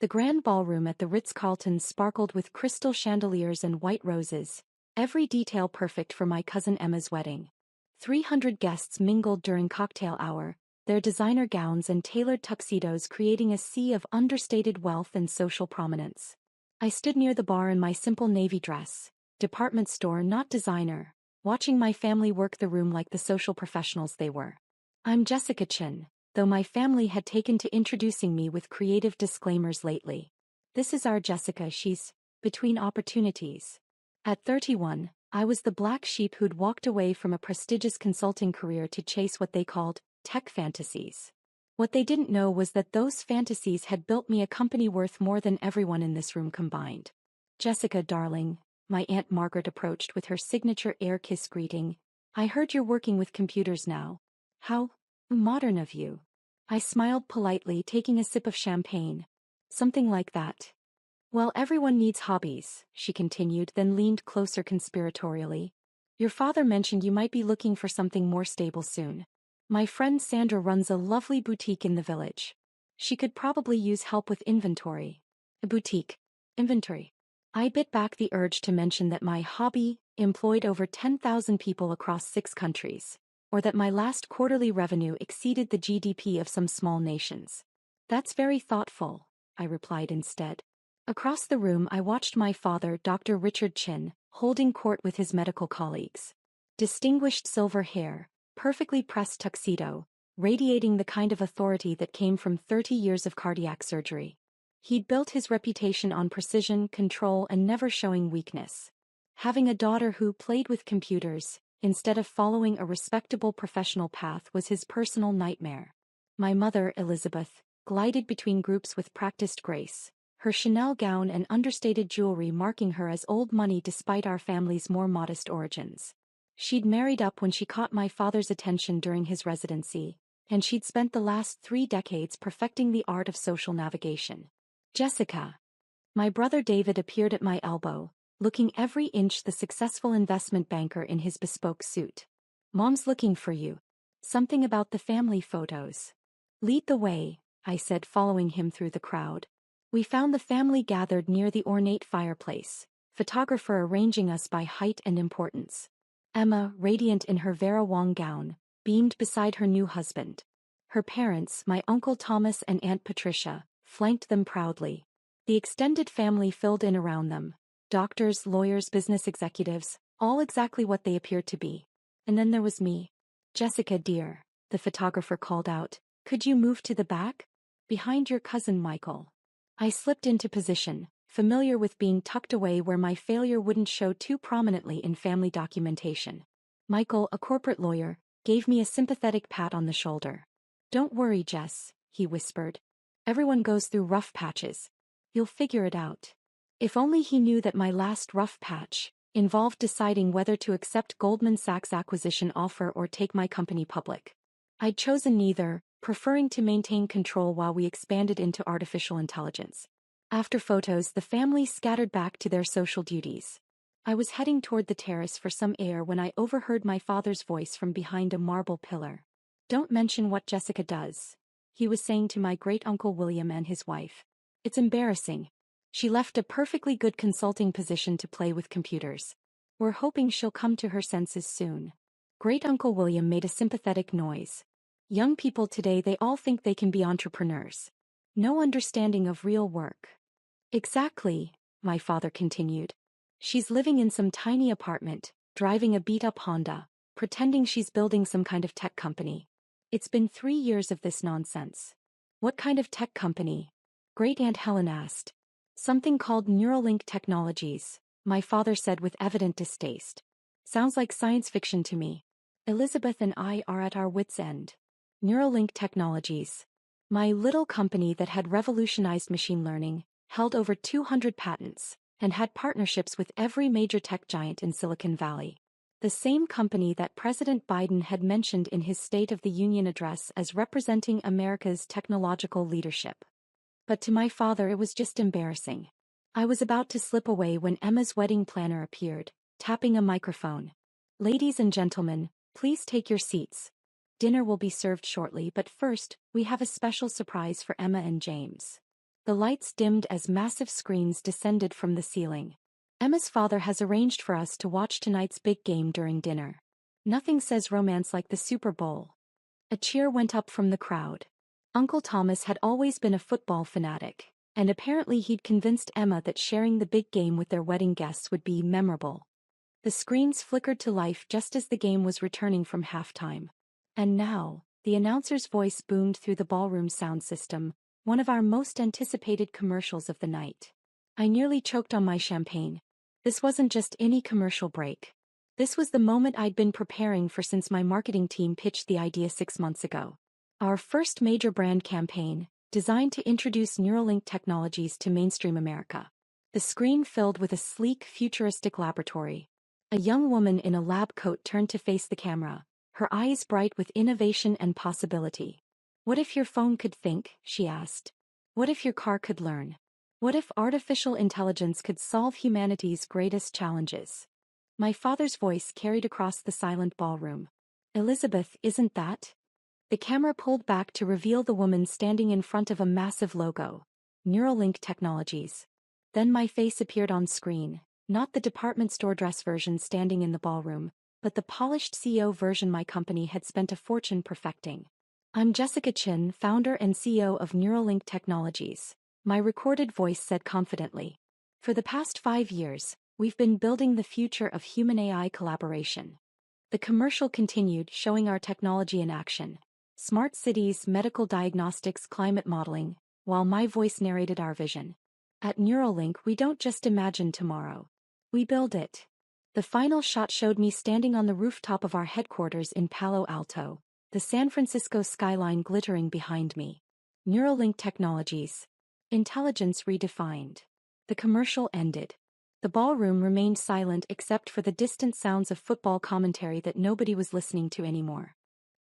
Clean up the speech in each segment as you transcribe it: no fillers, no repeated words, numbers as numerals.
The grand ballroom at the Ritz-Carlton sparkled with crystal chandeliers and white roses, every detail perfect for my cousin Emma's wedding. 300 guests mingled during cocktail hour, their designer gowns and tailored tuxedos creating a sea of understated wealth and social prominence. I stood near the bar in my simple navy dress, department store not designer, watching my family work the room like the social professionals they were. I'm Jessica Chin, though my family had taken to introducing me with creative disclaimers lately. This is our Jessica, she's between opportunities. At 31, I was the black sheep who'd walked away from a prestigious consulting career to chase what they called tech fantasies. What they didn't know was that those fantasies had built me a company worth more than everyone in this room combined. Jessica, darling, my Aunt Margaret approached with her signature air kiss greeting. I heard you're working with computers now. How modern of you. I smiled politely, taking a sip of champagne. Something like that. Well, everyone needs hobbies, she continued, then leaned closer conspiratorially. Your father mentioned you might be looking for something more stable soon. My friend Sandra runs a lovely boutique in the village. She could probably use help with inventory. A boutique. Inventory. I bit back the urge to mention that my hobby employed over 10,000 people across 6 countries, or that my last quarterly revenue exceeded the GDP of some small nations. That's very thoughtful, I replied instead. Across the room I watched my father, Dr. Richard Chin, holding court with his medical colleagues. Distinguished silver hair, perfectly pressed tuxedo, radiating the kind of authority that came from 30 years of cardiac surgery. He'd built his reputation on precision, control, and never showing weakness. Having a daughter who played with computers, instead of following a respectable professional path, was his personal nightmare. My mother, Elizabeth, glided between groups with practiced grace, her Chanel gown and understated jewelry marking her as old money despite our family's more modest origins. She'd married up when she caught my father's attention during his residency, and she'd spent the last 3 decades perfecting the art of social navigation. Jessica. My brother David appeared at my elbow, looking every inch the successful investment banker in his bespoke suit. Mom's looking for you. Something about the family photos. Lead the way, I said, following him through the crowd. We found the family gathered near the ornate fireplace, photographer arranging us by height and importance. Emma, radiant in her Vera Wang gown, beamed beside her new husband. Her parents, my Uncle Thomas and Aunt Patricia, flanked them proudly. The extended family filled in around them. Doctors, lawyers, business executives, all exactly what they appeared to be. And then there was me. Jessica, dear, the photographer called out, could you move to the back? Behind your cousin Michael. I slipped into position, familiar with being tucked away where my failure wouldn't show too prominently in family documentation. Michael, a corporate lawyer, gave me a sympathetic pat on the shoulder. Don't worry, Jess, he whispered. Everyone goes through rough patches. You'll figure it out. If only he knew that my last rough patch involved deciding whether to accept Goldman Sachs' acquisition offer or take my company public. I'd chosen neither, preferring to maintain control while we expanded into artificial intelligence. After photos, the family scattered back to their social duties. I was heading toward the terrace for some air when I overheard my father's voice from behind a marble pillar. Don't mention what Jessica does, he was saying to my great-uncle William and his wife. It's embarrassing. She left a perfectly good consulting position to play with computers. We're hoping she'll come to her senses soon. Great-uncle William made a sympathetic noise. Young people today, they all think they can be entrepreneurs. No understanding of real work. Exactly, my father continued. She's living in some tiny apartment, driving a beat-up Honda, pretending she's building some kind of tech company. It's been 3 years of this nonsense. What kind of tech company? Great-aunt Helen asked. Something called Neuralink Technologies, my father said with evident distaste. Sounds like science fiction to me. Elizabeth and I are at our wits' end. Neuralink Technologies. My little company that had revolutionized machine learning, held over 200 patents, and had partnerships with every major tech giant in Silicon Valley. The same company that President Biden had mentioned in his State of the Union address as representing America's technological leadership. But to my father it was just embarrassing. I was about to slip away when Emma's wedding planner appeared, tapping a microphone. Ladies and gentlemen, please take your seats. Dinner will be served shortly, but first, we have a special surprise for Emma and James. The lights dimmed as massive screens descended from the ceiling. Emma's father has arranged for us to watch tonight's big game during dinner. Nothing says romance like the Super Bowl. A cheer went up from the crowd. Uncle Thomas had always been a football fanatic, and apparently he'd convinced Emma that sharing the big game with their wedding guests would be memorable. The screens flickered to life just as the game was returning from halftime. And now, the announcer's voice boomed through the ballroom sound system, one of our most anticipated commercials of the night. I nearly choked on my champagne. This wasn't just any commercial break. This was the moment I'd been preparing for since my marketing team pitched the idea 6 months ago. Our first major brand campaign, designed to introduce Neuralink technologies to mainstream America. The screen filled with a sleek, futuristic laboratory. A young woman in a lab coat turned to face the camera, her eyes bright with innovation and possibility. "What if your phone could think?" she asked. "What if your car could learn? What if artificial intelligence could solve humanity's greatest challenges?" My father's voice carried across the silent ballroom. "Elizabeth, isn't that?" The camera pulled back to reveal the woman standing in front of a massive logo. Neuralink Technologies. Then my face appeared on screen, not the department store dress version standing in the ballroom, but the polished CEO version my company had spent a fortune perfecting. "I'm Jessica Chin, founder and CEO of Neuralink Technologies," my recorded voice said confidently. "For the past 5 years, we've been building the future of human-AI collaboration." The commercial continued, showing our technology in action. Smart cities, medical diagnostics, climate modeling, while my voice narrated our vision. At Neuralink, we don't just imagine tomorrow. We build it. The final shot showed me standing on the rooftop of our headquarters in Palo Alto, the San Francisco skyline glittering behind me. Neuralink Technologies. Intelligence redefined. The commercial ended. The ballroom remained silent except for the distant sounds of football commentary that nobody was listening to anymore.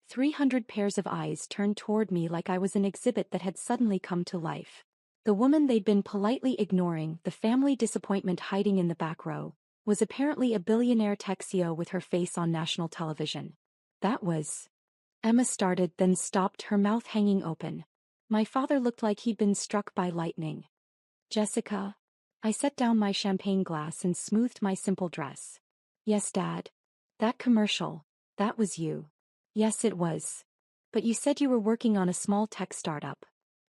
300 pairs of eyes turned toward me like I was an exhibit that had suddenly come to life. The woman they'd been politely ignoring, the family disappointment hiding in the back row, was apparently a billionaire tech CEO with her face on national television. That was... Emma started, then stopped, her mouth hanging open. My father looked like he'd been struck by lightning. "Jessica?" I set down my champagne glass and smoothed my simple dress. "Yes, Dad. That commercial, that was you." "Yes, it was. But you said you were working on a small tech startup."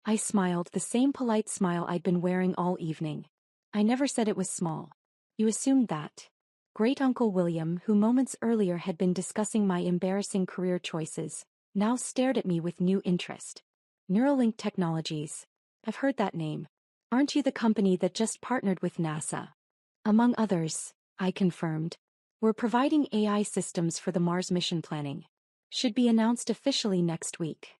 I smiled, the same polite smile I'd been wearing all evening. "I never said it was small. You assumed that." Great-uncle William, who moments earlier had been discussing my embarrassing career choices, now stared at me with new interest. "Neuralink Technologies. I've heard that name. Aren't you the company that just partnered with NASA?" "Among others," I confirmed. "We're providing AI systems for the Mars mission planning. Should be announced officially next week."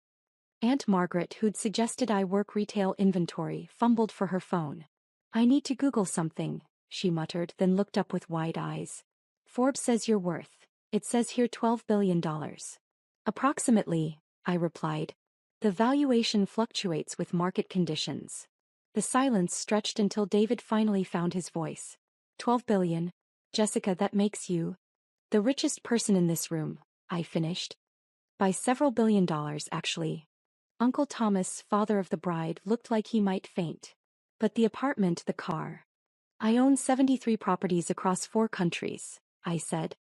Aunt Margaret, who'd suggested I work retail inventory, fumbled for her phone. "I need to Google something," she muttered, then looked up with wide eyes. "Forbes says you're worth, it says here $12 billion. "Approximately," I replied. "The valuation fluctuates with market conditions." The silence stretched until David finally found his voice. "12 billion? Jessica, that makes you the richest person in this room," I finished. "By several $1 billion, actually." Uncle Thomas, father of the bride, looked like he might faint. "But the apartment, the car." "I own 73 properties across 4 countries, I said.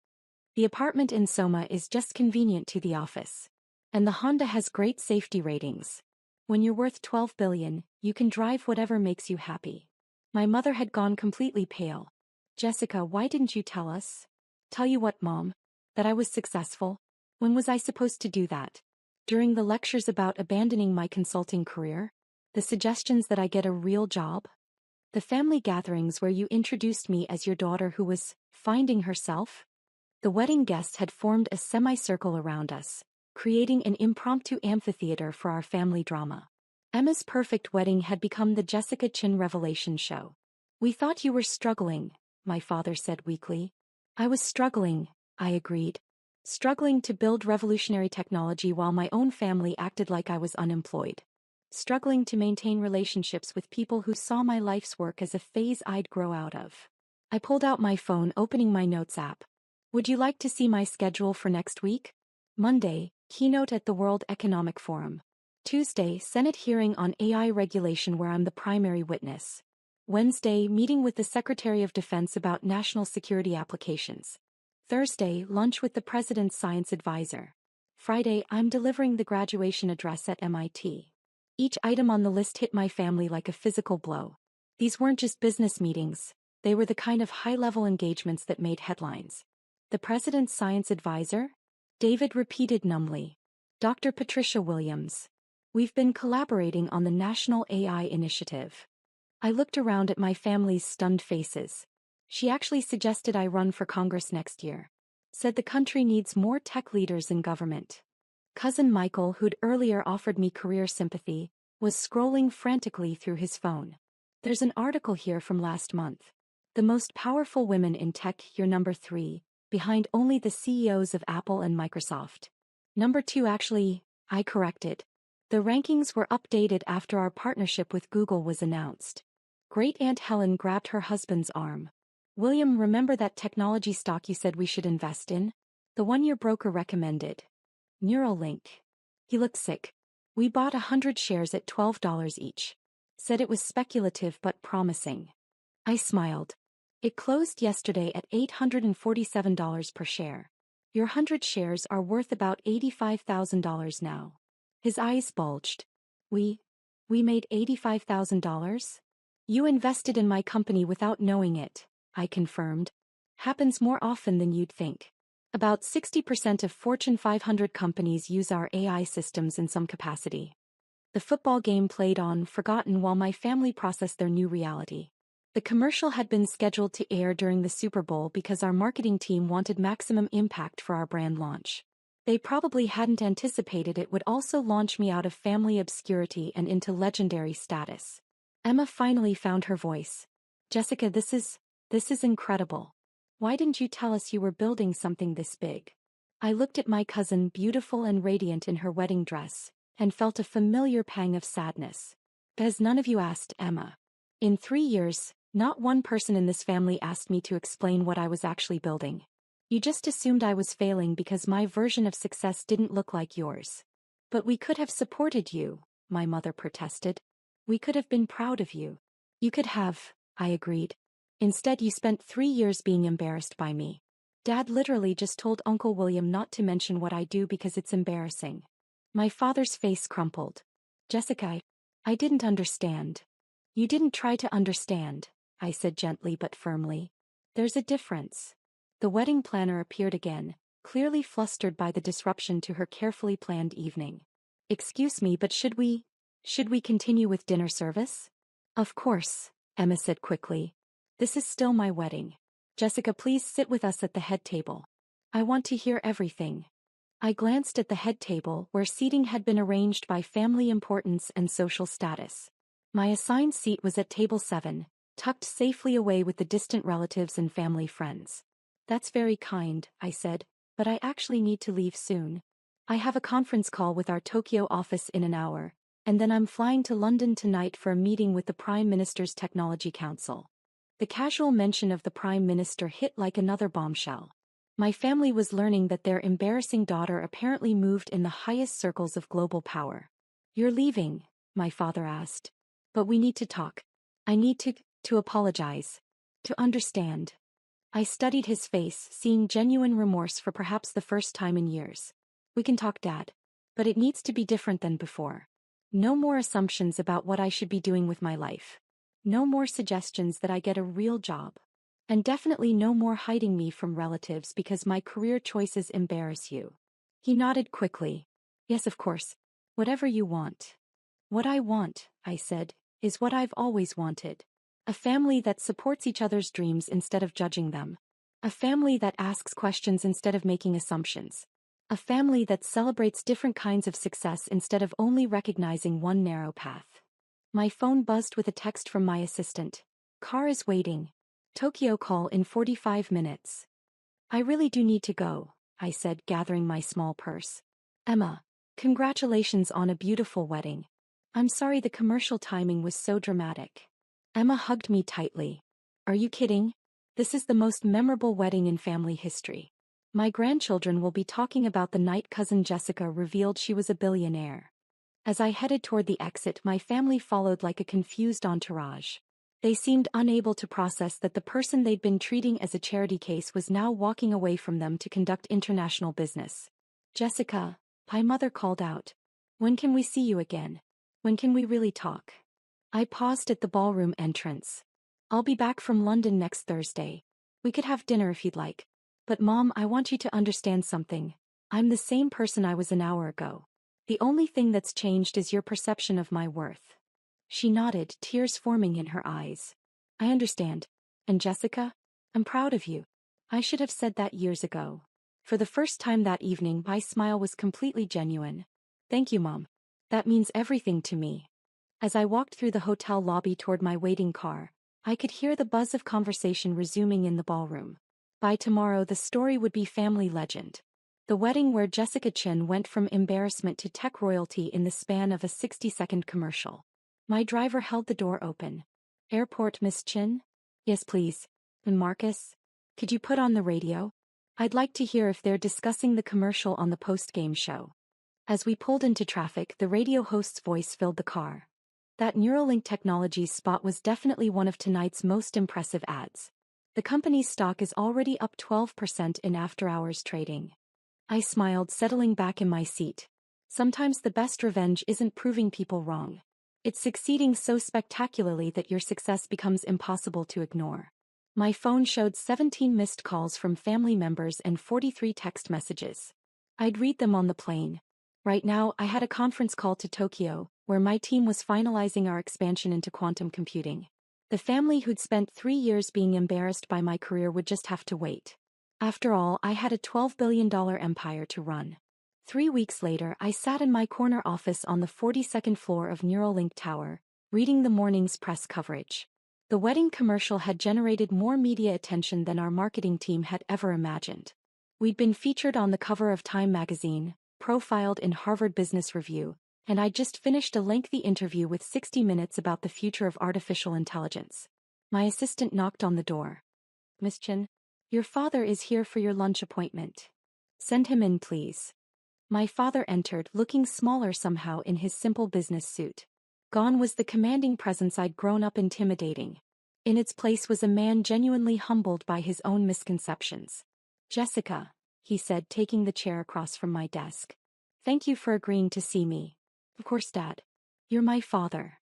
"The apartment in Soma is just convenient to the office. And the Honda has great safety ratings. When you're worth 12 billion, you can drive whatever makes you happy." My mother had gone completely pale. "Jessica, why didn't you tell us?" "Tell you what, Mom? That I was successful? When was I supposed to do that? During the lectures about abandoning my consulting career? The suggestions that I get a real job? The family gatherings where you introduced me as your daughter who was finding herself?" The wedding guests had formed a semicircle around us, creating an impromptu amphitheater for our family drama. Emma's perfect wedding had become the Jessica Chin revelation show. "We thought you were struggling," my father said weakly. "I was struggling," I agreed. Struggling to build revolutionary technology while my own family acted like I was unemployed. Struggling to maintain relationships with people who saw my life's work as a phase I'd grow out of. I pulled out my phone, opening my notes app. "Would you like to see my schedule for next week? Monday, keynote at the World Economic Forum. Tuesday, Senate hearing on AI regulation where I'm the primary witness. Wednesday, meeting with the Secretary of Defense about national security applications. Thursday, lunch with the President's science advisor. Friday, I'm delivering the graduation address at MIT. Each item on the list hit my family like a physical blow. These weren't just business meetings, they were the kind of high-level engagements that made headlines. The President's science advisor? David repeated numbly. Dr. Patricia Williams. We've been collaborating on the National AI Initiative. I looked around at my family's stunned faces. She actually suggested I run for Congress next year. Said the country needs more tech leaders in government. Cousin Michael, who'd earlier offered me career sympathy, was scrolling frantically through his phone. There's an article here from last month. The most powerful women in tech, you're number 3, behind only the CEOs of Apple and Microsoft. Number 2 actually, I corrected. The rankings were updated after our partnership with Google was announced. Great Aunt Helen grabbed her husband's arm. William, remember that technology stock you said we should invest in? The one your broker recommended. Neuralink. He looked sick. We bought 100 shares at $12 each. Said it was speculative but promising. I smiled. It closed yesterday at $847 per share. Your 100 shares are worth about $85,000 now. His eyes bulged. We made $85,000? You invested in my company without knowing it, I confirmed. Happens more often than you'd think. About 60% of Fortune 500 companies use our AI systems in some capacity. The football game played on, forgotten while my family processed their new reality. The commercial had been scheduled to air during the Super Bowl because our marketing team wanted maximum impact for our brand launch. They probably hadn't anticipated it would also launch me out of family obscurity and into legendary status. Emma finally found her voice. Jessica, this is incredible. Why didn't you tell us you were building something this big? I looked at my cousin, beautiful and radiant in her wedding dress, and felt a familiar pang of sadness. Because none of you asked, Emma. In 3 years, not one person in this family asked me to explain what I was actually building. You just assumed I was failing because my version of success didn't look like yours. But we could have supported you, my mother protested. We could have been proud of you. You could have, I agreed. Instead, you spent 3 years being embarrassed by me. Dad literally just told Uncle William not to mention what I do because it's embarrassing. My father's face crumpled. Jessica, I didn't understand. You didn't try to understand, I said gently but firmly. There's a difference. The wedding planner appeared again, clearly flustered by the disruption to her carefully planned evening. Excuse me, but should we continue with dinner service? Of course, Emma said quickly. This is still my wedding. Jessica, please sit with us at the head table. I want to hear everything. I glanced at the head table where seating had been arranged by family importance and social status. My assigned seat was at table 7, tucked safely away with the distant relatives and family friends. That's very kind, I said, but I actually need to leave soon. I have a conference call with our Tokyo office in an hour, and then I'm flying to London tonight for a meeting with the Prime Minister's Technology Council. The casual mention of the Prime Minister hit like another bombshell. My family was learning that their embarrassing daughter apparently moved in the highest circles of global power. You're leaving, my father asked. But we need to talk. I need to apologize. To understand. I studied his face, seeing genuine remorse for perhaps the first time in years. We can talk, Dad. But it needs to be different than before. No more assumptions about what I should be doing with my life. No more suggestions that I get a real job. And definitely no more hiding me from relatives because my career choices embarrass you. He nodded quickly. Yes, of course. Whatever you want. What I want, I said, is what I've always wanted. A family that supports each other's dreams instead of judging them. A family that asks questions instead of making assumptions. A family that celebrates different kinds of success instead of only recognizing one narrow path. My phone buzzed with a text from my assistant. Car is waiting. Tokyo call in 45 minutes. I really do need to go, I said, gathering my small purse. Emma, congratulations on a beautiful wedding. I'm sorry the commercial timing was so dramatic. Emma hugged me tightly. Are you kidding? This is the most memorable wedding in family history. My grandchildren will be talking about the night cousin Jessica revealed she was a billionaire. As I headed toward the exit, my family followed like a confused entourage. They seemed unable to process that the person they'd been treating as a charity case was now walking away from them to conduct international business. Jessica, my mother called out. When can we see you again? When can we really talk? I paused at the ballroom entrance. I'll be back from London next Thursday. We could have dinner if you'd like. But Mom, I want you to understand something. I'm the same person I was an hour ago. The only thing that's changed is your perception of my worth. She nodded, tears forming in her eyes. I understand. And Jessica? I'm proud of you. I should have said that years ago. For the first time that evening, my smile was completely genuine. Thank you, Mom. That means everything to me. As I walked through the hotel lobby toward my waiting car, I could hear the buzz of conversation resuming in the ballroom. By tomorrow, the story would be family legend. The wedding where Jessica Chin went from embarrassment to tech royalty in the span of a 60-second commercial. My driver held the door open. Airport, Miss Chin? Yes, please. And Marcus? Could you put on the radio? I'd like to hear if they're discussing the commercial on the post-game show. As we pulled into traffic, the radio host's voice filled the car. That Neuralink Technologies spot was definitely one of tonight's most impressive ads. The company's stock is already up 12% in after-hours trading. I smiled, settling back in my seat. Sometimes the best revenge isn't proving people wrong. It's succeeding so spectacularly that your success becomes impossible to ignore. My phone showed 17 missed calls from family members and 43 text messages. I'd read them on the plane. Right now, I had a conference call to Tokyo, where my team was finalizing our expansion into quantum computing. The family who'd spent 3 years being embarrassed by my career would just have to wait. After all, I had a $12 billion empire to run. 3 weeks later, I sat in my corner office on the 42nd floor of Neuralink Tower, reading the morning's press coverage. The wedding commercial had generated more media attention than our marketing team had ever imagined. We'd been featured on the cover of Time magazine, profiled in Harvard Business Review, and I'd just finished a lengthy interview with 60 Minutes about the future of artificial intelligence. My assistant knocked on the door. Miss Chin, your father is here for your lunch appointment. Send him in, please. My father entered, looking smaller somehow in his simple business suit. Gone was the commanding presence I'd grown up intimidating. In its place was a man genuinely humbled by his own misconceptions. Jessica, he said, taking the chair across from my desk. Thank you for agreeing to see me. Of course, Dad. You're my father.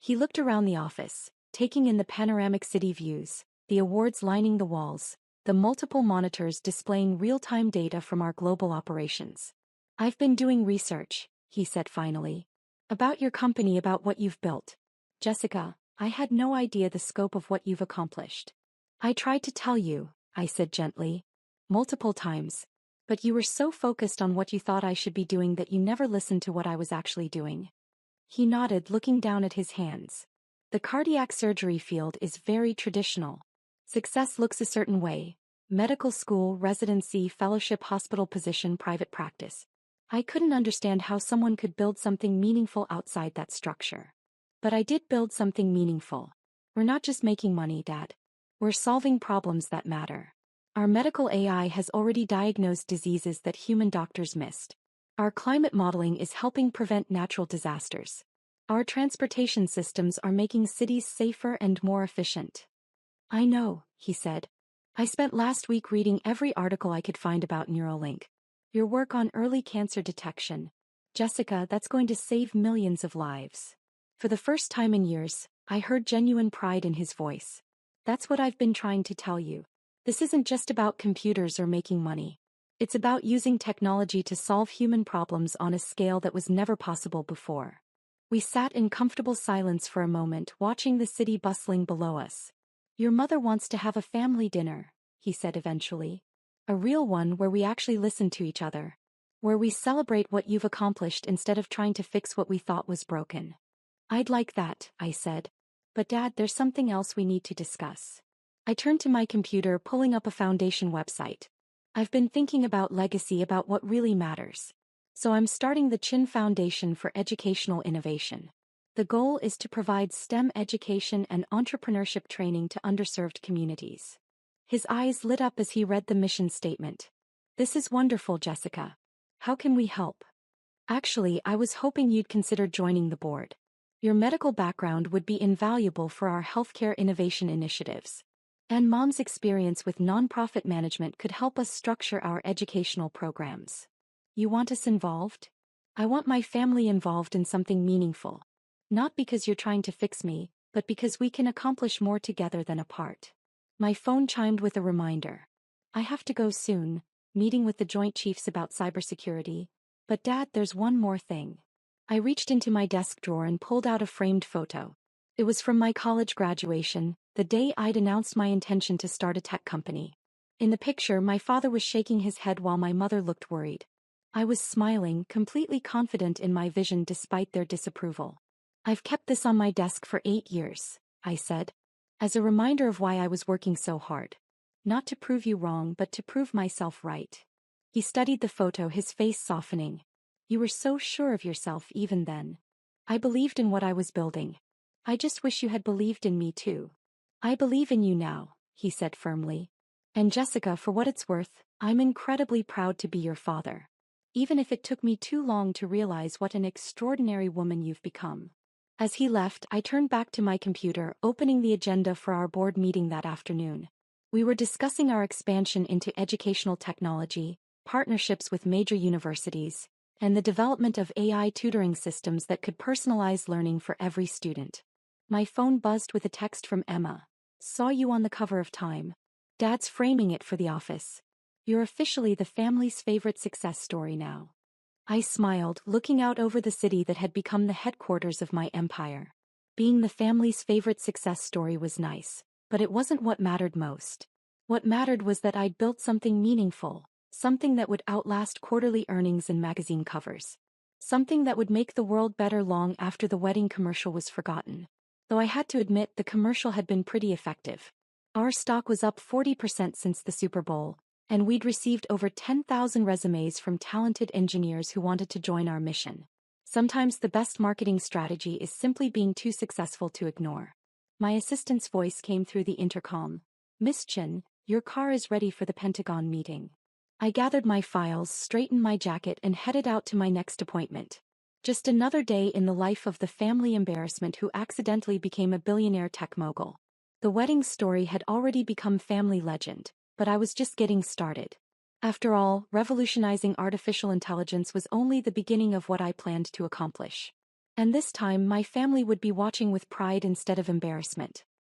He looked around the office, taking in the panoramic city views, the awards lining the walls, the multiple monitors displaying real-time data from our global operations. I've been doing research, he said finally. About your company, about what you've built. Jessica, I had no idea the scope of what you've accomplished. I tried to tell you, I said gently. Multiple times. But you were so focused on what you thought I should be doing that you never listened to what I was actually doing. He nodded, looking down at his hands. The cardiac surgery field is very traditional. Success looks a certain way. Medical school, residency, fellowship, hospital position, private practice. I couldn't understand how someone could build something meaningful outside that structure. But I did build something meaningful. We're not just making money, Dad. We're solving problems that matter. Our medical AI has already diagnosed diseases that human doctors missed. Our climate modeling is helping prevent natural disasters. Our transportation systems are making cities safer and more efficient. I know, he said. I spent last week reading every article I could find about Neuralink. Your work on early cancer detection. Jessica, that's going to save millions of lives. For the first time in years, I heard genuine pride in his voice. That's what I've been trying to tell you. This isn't just about computers or making money. It's about using technology to solve human problems on a scale that was never possible before. We sat in comfortable silence for a moment, watching the city bustling below us. Your mother wants to have a family dinner, he said eventually. A real one where we actually listen to each other. Where we celebrate what you've accomplished instead of trying to fix what we thought was broken. I'd like that, I said. But Dad, there's something else we need to discuss. I turned to my computer, pulling up a foundation website. I've been thinking about legacy, about what really matters. So I'm starting the Chin Foundation for Educational Innovation. The goal is to provide STEM education and entrepreneurship training to underserved communities. His eyes lit up as he read the mission statement. This is wonderful, Jessica. How can we help? Actually, I was hoping you'd consider joining the board. Your medical background would be invaluable for our healthcare innovation initiatives. And Mom's experience with nonprofit management could help us structure our educational programs. You want us involved? I want my family involved in something meaningful. Not because you're trying to fix me, but because we can accomplish more together than apart. My phone chimed with a reminder. I have to go soon, meeting with the Joint Chiefs about cybersecurity. But Dad, there's one more thing. I reached into my desk drawer and pulled out a framed photo. It was from my college graduation, the day I'd announced my intention to start a tech company. In the picture, my father was shaking his head while my mother looked worried. I was smiling, completely confident in my vision despite their disapproval. I've kept this on my desk for 8 years, I said, as a reminder of why I was working so hard. Not to prove you wrong, but to prove myself right. He studied the photo, his face softening. You were so sure of yourself even then. I believed in what I was building. I just wish you had believed in me too. I believe in you now, he said firmly. And Jessica, for what it's worth, I'm incredibly proud to be your father. Even if it took me too long to realize what an extraordinary woman you've become. As he left, I turned back to my computer, opening the agenda for our board meeting that afternoon. We were discussing our expansion into educational technology, partnerships with major universities, and the development of AI tutoring systems that could personalize learning for every student. My phone buzzed with a text from Emma. Saw you on the cover of Time. Dad's framing it for the office. You're officially the family's favorite success story now. I smiled, looking out over the city that had become the headquarters of my empire. Being the family's favorite success story was nice, but it wasn't what mattered most. What mattered was that I'd built something meaningful, something that would outlast quarterly earnings and magazine covers. Something that would make the world better long after the wedding commercial was forgotten. Though I had to admit the commercial had been pretty effective. Our stock was up 40% since the Super Bowl, and we'd received over 10,000 resumes from talented engineers who wanted to join our mission. Sometimes the best marketing strategy is simply being too successful to ignore. My assistant's voice came through the intercom. Miss Chin, your car is ready for the Pentagon meeting. I gathered my files, straightened my jacket, and headed out to my next appointment. Just another day in the life of the family embarrassment who accidentally became a billionaire tech mogul. The wedding story had already become family legend, but I was just getting started. After all, revolutionizing artificial intelligence was only the beginning of what I planned to accomplish. And this time my family would be watching with pride instead of embarrassment.